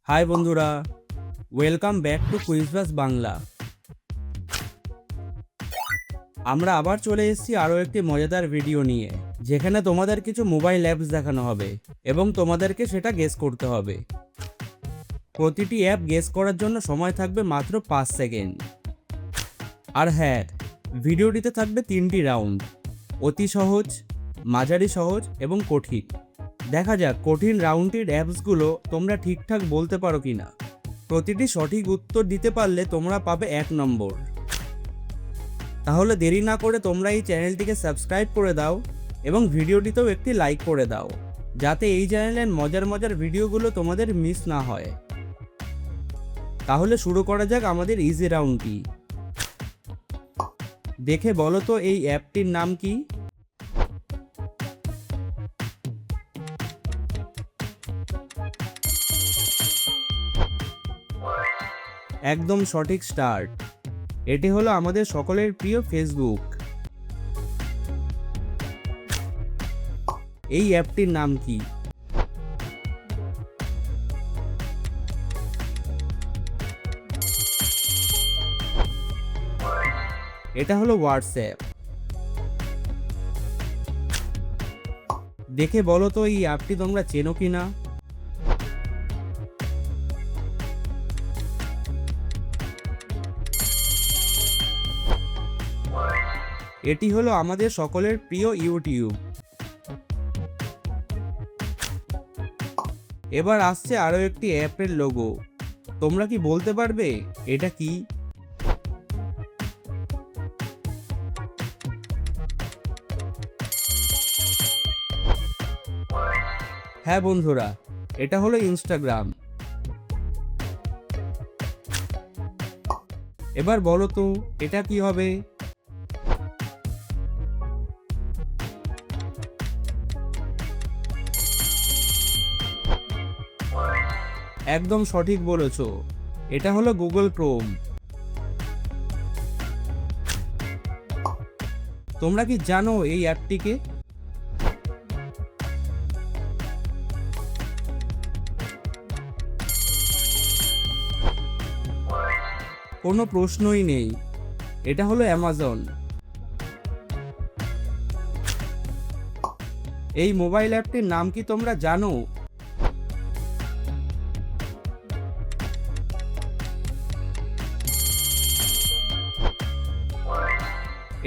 High বন্ধুরা, welcome back to কুইজবাস Bangla. আমরা আবার চলে এসেছি আরও একটি মজাদার ভিডিও নিয়ে, যেখানে তোমাদের কিছু মোবাইল অ্যাপস দেখানো হবে এবং তোমাদেরকে সেটা গেস করতে হবে। প্রতিটি অ্যাপ গেস করার জন্য সময় থাকবে মাত্র 5 সেকেন্ড। আর হ্যাঁ, ভিডিওটিতে থাকবে 3টি রাউন্ড: অতি সহজ, মাঝারি সহজ এবং কঠিন। দেখা যাক কঠিন রাউন্ডটির অ্যাপসগুলো তোমরা ঠিকঠাক বলতে পারো কিনা। প্রতিটি সঠিক উত্তর দিতে পারলে তোমরা পাবে 1 নম্বর। তাহলে দেরি না করে তোমরা এই চ্যানেলটিকে সাবস্ক্রাইব করে দাও এবং ভিডিওটিতেও একটি লাইক করে দাও, যাতে এই চ্যানেলের মজার মজার ভিডিওগুলো তোমাদের মিস না হয়। তাহলে শুরু করা যাক আমাদের ইজি রাউন্ডটি। দেখে বলো তো এই অ্যাপটির নাম কি? একদম সঠিক স্টার্ট। এটি হলো আমাদের সকলের প্রিয় ফেসবুক। এই অ্যাপটির নাম কি? এটা হলো হোয়াটসঅ্যাপ। দেখে বলো তো এই অ্যাপটি তোমরা চেনো কিনা? এটি হলো আমাদের সকলের প্রিয় ইউটিউব। এবার আসছে আরো একটি অ্যাপের লোগো। তোমরা কি বলতে পারবে এটা কি? হ্যাঁ বন্ধুরা, এটা হলো ইনস্টাগ্রাম। এবার বলো তো এটা কি হবে? একদম সঠিক বলেছো, এটা হলো গুগল ক্রোম। তোমরা কি জানো এই অ্যাপটিকে? কোনো প্রশ্নই নেই, এটা হলো অ্যামাজন। এই মোবাইল অ্যাপটির নাম কি তোমরা জানো?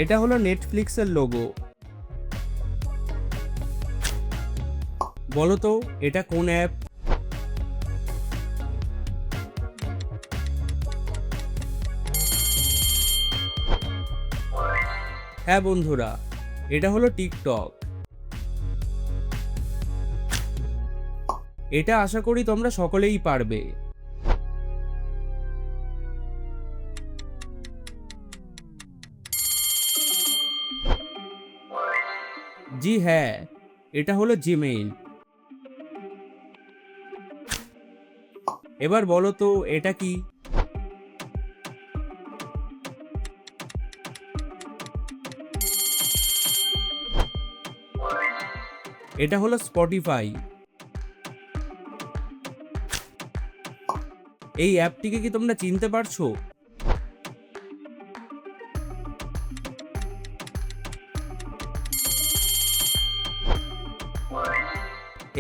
এটা হলো নেটফ্লিক্সের লোগো। বলো তো এটা কোন অ্যাপ? হ্যাঁ বন্ধুরা, এটা হলো টিকটক। এটা আশা করি তোমরা সকলেই পারবে। জি হ্যাঁ, এটা হলো জিমেইল। এবার বলো তো এটা কি? এটা হলো স্পটিফাই। এই অ্যাপটিকে কি তোমরা চিনতে পারছো?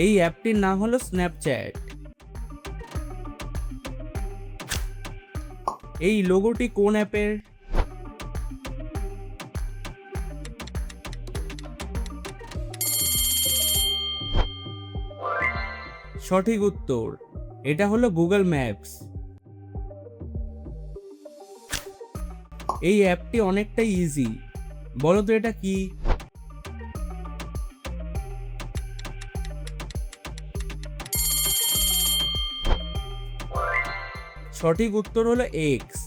এই অ্যাপটির নাম হলো স্ন্যাপচ্যাট। এই লোগোটি কোন অ্যাপের? সঠিক উত্তর, এটা হলো গুগল ম্যাপস। এই অ্যাপটি অনেকটাই ইজি। বলো তো এটা কি? সঠিক উত্তর হলো এক্স,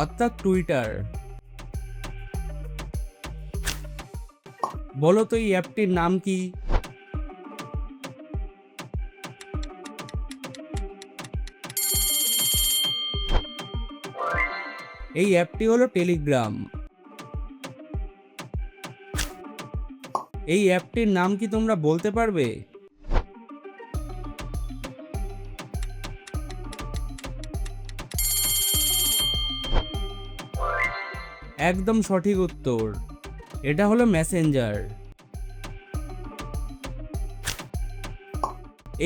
অর্থাৎ টুইটার। বলো তো এই অ্যাপটির নাম কি? এই অ্যাপটি হলো টেলিগ্রাম। এই অ্যাপটির নাম কি তোমরা বলতে পারবে? একদম সঠিক উত্তর, এটা হলো মেসেঞ্জার।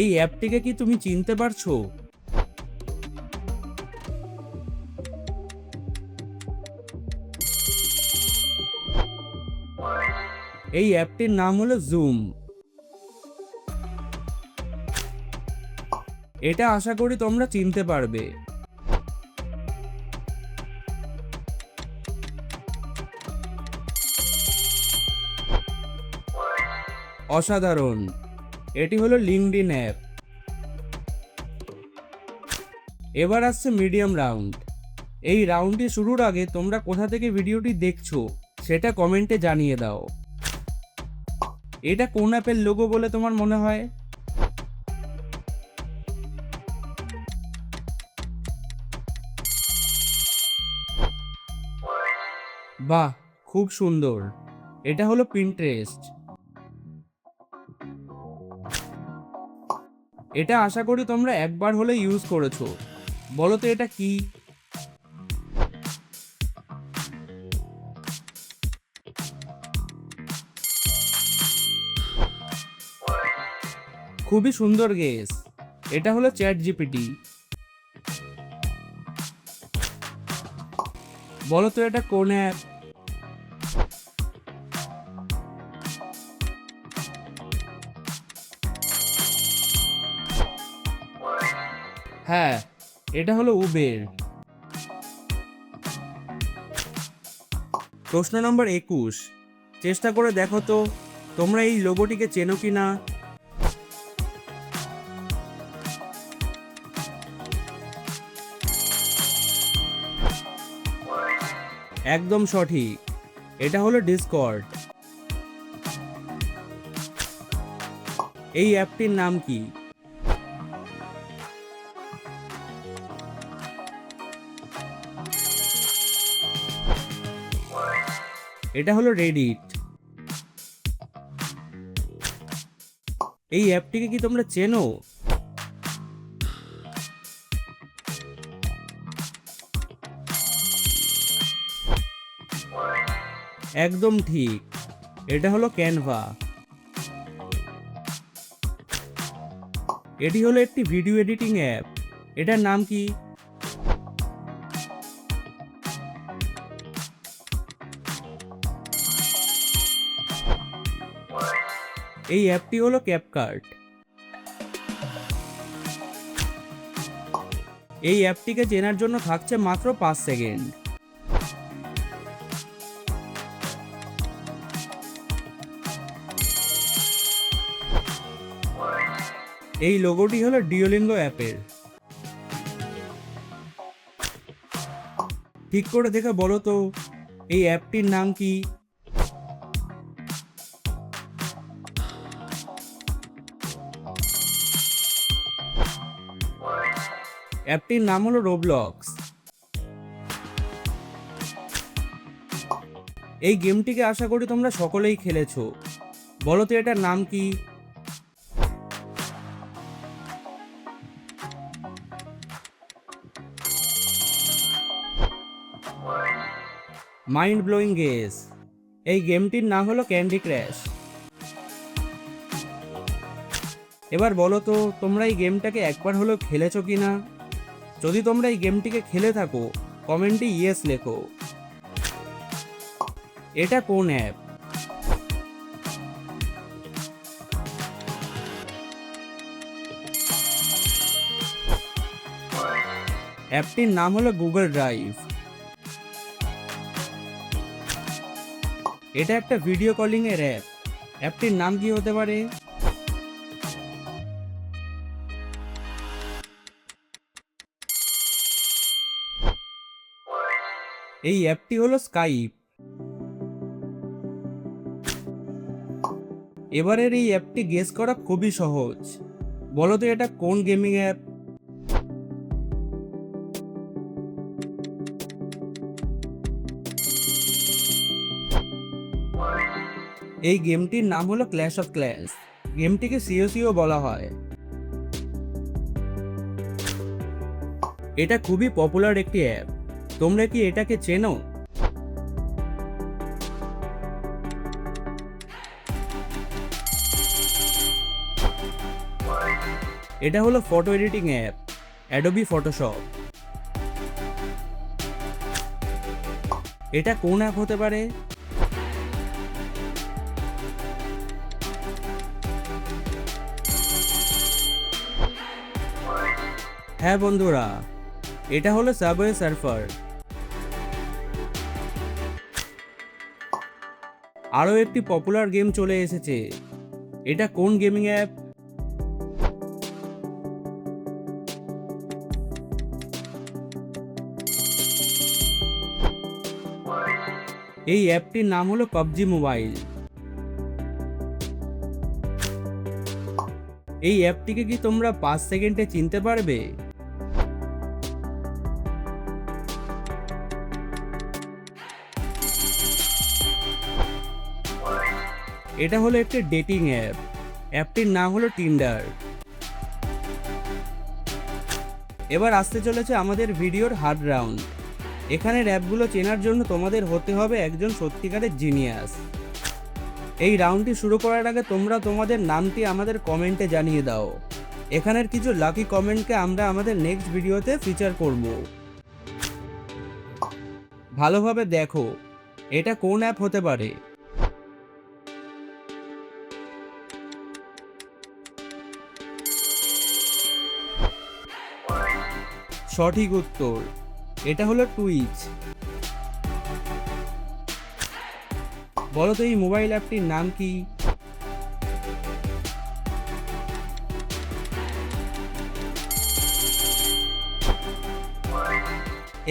এই অ্যাপটিকে কি তুমি চিনতে পারছো? এই অ্যাপটির নাম হলো জুম। এটা আশা করি তোমরা চিনতে পারবে। অসাধারণ, এটি হলো লিঙ্কডইন অ্যাপ। এবার আসছে মিডিয়াম রাউন্ড। এই রাউন্ডটি শুরুর আগে তোমরা কোথা থেকে ভিডিওটি দেখছো সেটা কমেন্টে জানিয়ে দাও। এটা কোন অ্যাপের লোগো বলে তোমার মনে হয়? বাহ, খুব সুন্দর, এটা হলো পিন্টারেস্ট। এটা আশা করি তোমরা একবার হলে ইউজ করেছো। বলো তো এটা কি? খুবই সুন্দর গেস, এটা হলো চ্যাট জিপিটি। বলো তো এটা কোন অ্যাপ? হ্যাঁ, এটা হলো উবের। প্রশ্ন নম্বর 21, চেষ্টা করে দেখো তো তোমরা এই লোগোটিকে চেনো কি না। একদম সঠিক, এটা হলো ডিসকর্ড। এই অ্যাপটির নাম কি? এটা হলো রেডিট। এই অ্যাপটিকে কি তোমরা চেনো? একদম ঠিক, এটা হলো ক্যানভা। এটি হলো একটি ভিডিও এডিটিং অ্যাপ। এটার নাম কি? এই অ্যাপটি হলো ক্যাপকাট। এই অ্যাপটিকে চেনার জন্য থাকছে মাত্র 5 সেকেন্ড। এই লোগোটি হলো ডিওলিঙ্গো অ্যাপের। ঠিক করে দেখে বলো তো এই অ্যাপটির নাম কি? অ্যাপটির নাম হলো রোবলক্স। এই গেমটিকে আশা করি তোমরা সকলেই খেলেছো। বলো তো এটার নাম কি? মাইন্ড ব্লোয়িং গেস, এই গেমটির নাম হলো ক্যান্ডি ক্র্যাশ। এবার বলো তো তোমরা এই গেমটাকে একবার হলেও খেলেছো কিনা। যদি তোমরা এই গেমটিকে খেলে থাকো কমেন্টে ইয়েস লেখো। এটা কোন অ্যাপ? অ্যাপটির নাম হলো গুগল ড্রাইভ। এটা একটা ভিডিও কলিং এর অ্যাপ। অ্যাপটির নাম কি হতে পারে? এই অ্যাপটি হলো স্কাইপ। এবারের এই অ্যাপটি গেস করা খুবই সহজ। বলো তো এটা কোন গেমিং অ্যাপ? এই গেমটির নাম হলো ক্ল্যাশ অফ ক্ল্যান্স। গেমটিকে সিওসিও বলা হয়। এটা খুবই পপুলার একটি অ্যাপ। তোমরা কি এটাকে চেনো? এটা হলো photo editing app Adobe Photoshop. এটা কোন অ্যাপ হতে পারে? হ্যাঁ বন্ধুরা, এটা হলো সাবওয়ে সার্ফার। আরও একটি পপুলার গেম চলে এসেছে, এটা কোন গেমিং অ্যাপ? এই অ্যাপটির নাম হলো পাবজি মোবাইল। এই অ্যাপটিকে কি তোমরা 5 সেকেন্ডে চিনতে পারবে? এটা হলো একটি ডেটিং অ্যাপ, অ্যাপটির নাম হলো টিন্ডার। এবার আসতে চলেছে আমাদের ভিডিওর হার্ড রাউন্ড। এখানের অ্যাপগুলো চেনার জন্য তোমাদের হতে হবে একজন সত্যিকারের জিনিয়াস। এই রাউন্ডটি শুরু করার আগে তোমরা তোমাদের নামটি আমাদের কমেন্টে জানিয়ে দাও। এখানের কিছু লাকি কমেন্টকে আমরা আমাদের নেক্সট ভিডিওতে ফিচার করব। ভালোভাবে দেখো, এটা কোন অ্যাপ হতে পারে? সঠিক উত্তর, এটা হলো টুইচ। বলো তো এই মোবাইল অ্যাপটির নাম কি?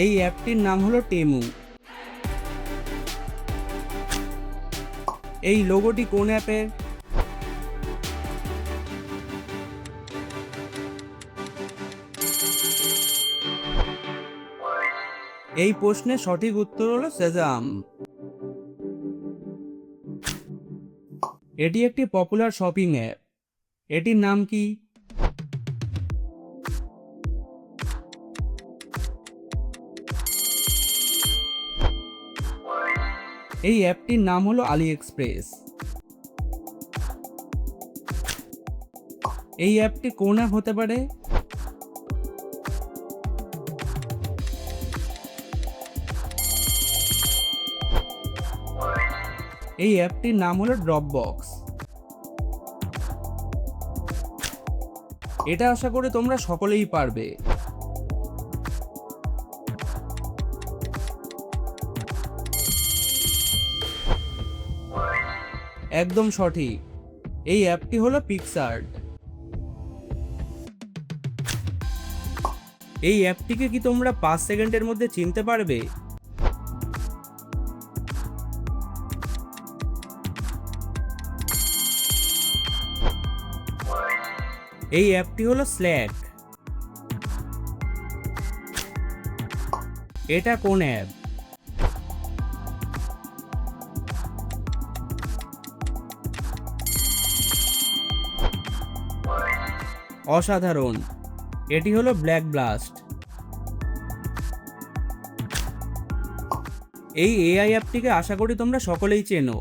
এই অ্যাপটির নাম হলো টেমু। এই লোগোটি কোন অ্যাপের? এই প্রশ্নের সঠিক উত্তর হলো সেজাম। এটি একটি পপুলার শপিং অ্যাপ, এটির নাম কি? এই অ্যাপটির নাম হলো আলি এক্সপ্রেস। এই অ্যাপটি কোন অ্যাপ হতে পারে? এই অ্যাপটির নাম হলো ড্রপবক্স। এটা আশা করি তোমরা সকলেই পারবে। একদম সঠিক, এই অ্যাপটি হলো পিক্সআর্ট। এই অ্যাপটিকে কি তোমরা 5 সেকেন্ডের মধ্যে চিনতে পারবে? এই অ্যাপটি হলো স্ল্যাক। এটা কোন অ্যাপ? অসাধারণ, এটি হলো ব্ল্যাক ব্লাস্ট। এই এআই অ্যাপটিকে আশা করি তোমরা সকলেই চেনো।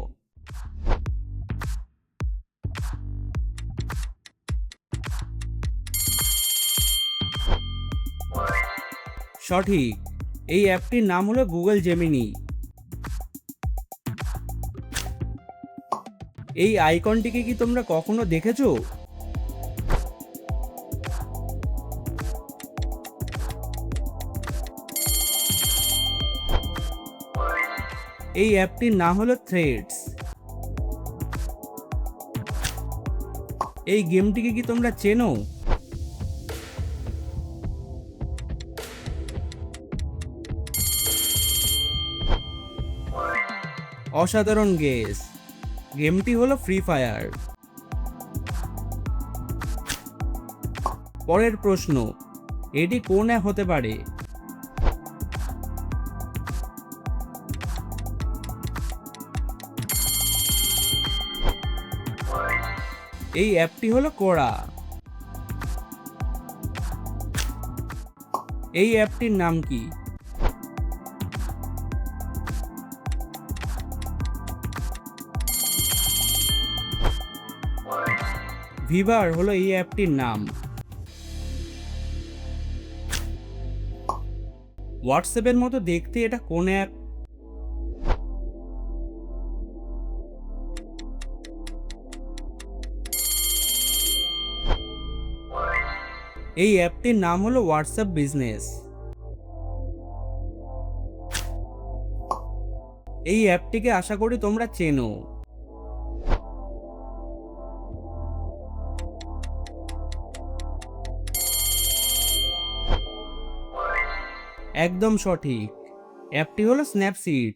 সঠিক, এই অ্যাপটির নাম হলো গুগল জেমিনি। এই আইকনটিকে কি তোমরা কখনো দেখেছো? এই অ্যাপটির নাম হলো থ্রেডস। এই গেমটিকে কি তোমরা চেনো? অসাধারণ গেস, গেমটি হলো ফ্রি ফায়ার। পরের প্রশ্ন, এটি কোন অ্যাপ হতে পারে? এই অ্যাপটি হলো কোরা। এই অ্যাপটির নাম কি? ভিভার হলো এই অ্যাপটির নাম। হোয়াটসঅ্যাপের মতো দেখতে এটা কোন অ্যাপ? এই অ্যাপটির নাম হলো হোয়াটসঅ্যাপ বিজনেস। এই অ্যাপটিকে আশা করি তোমরা চেনো। একদম সঠিক, অ্যাপটি হলো স্ন্যাপসিড।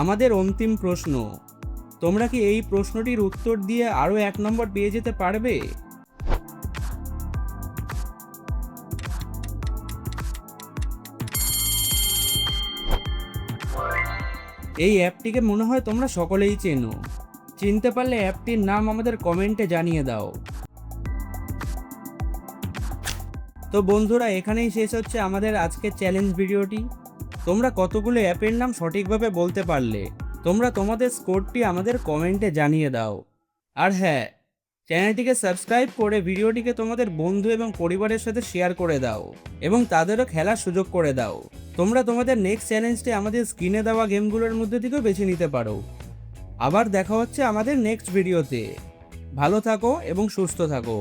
আমাদের অন্তিম প্রশ্ন, তোমরা কি এই প্রশ্নটির উত্তর দিয়ে আরও 1 নম্বর পেয়ে যেতে পারবে? এই অ্যাপটিকে মনে হয় তোমরা সকলেই চেনো। চিনতে পারলে অ্যাপটির নাম আমাদের কমেন্টে জানিয়ে দাও। তো বন্ধুরা, এখানেই শেষ হচ্ছে আমাদের আজকের চ্যালেঞ্জ ভিডিওটি। তোমরা কতগুলো অ্যাপের নাম সঠিকভাবে বলতে পারলে তোমরা তোমাদের স্কোরটি আমাদের কমেন্টে জানিয়ে দাও। আর হ্যাঁ, চ্যানেলটিকে সাবস্ক্রাইব করে ভিডিওটিকে তোমাদের বন্ধু এবং পরিবারের সাথে শেয়ার করে দাও এবং তাদেরও খেলার সুযোগ করে দাও। তোমরা তোমাদের নেক্সট চ্যালেঞ্জটি আমাদের স্ক্রিনে দেওয়া গেমগুলোর মধ্যে থেকেও বেছে নিতে পারো। আবার দেখা হচ্ছে আমাদের নেক্সট ভিডিওতে। ভালো থাকো এবং সুস্থ থাকো।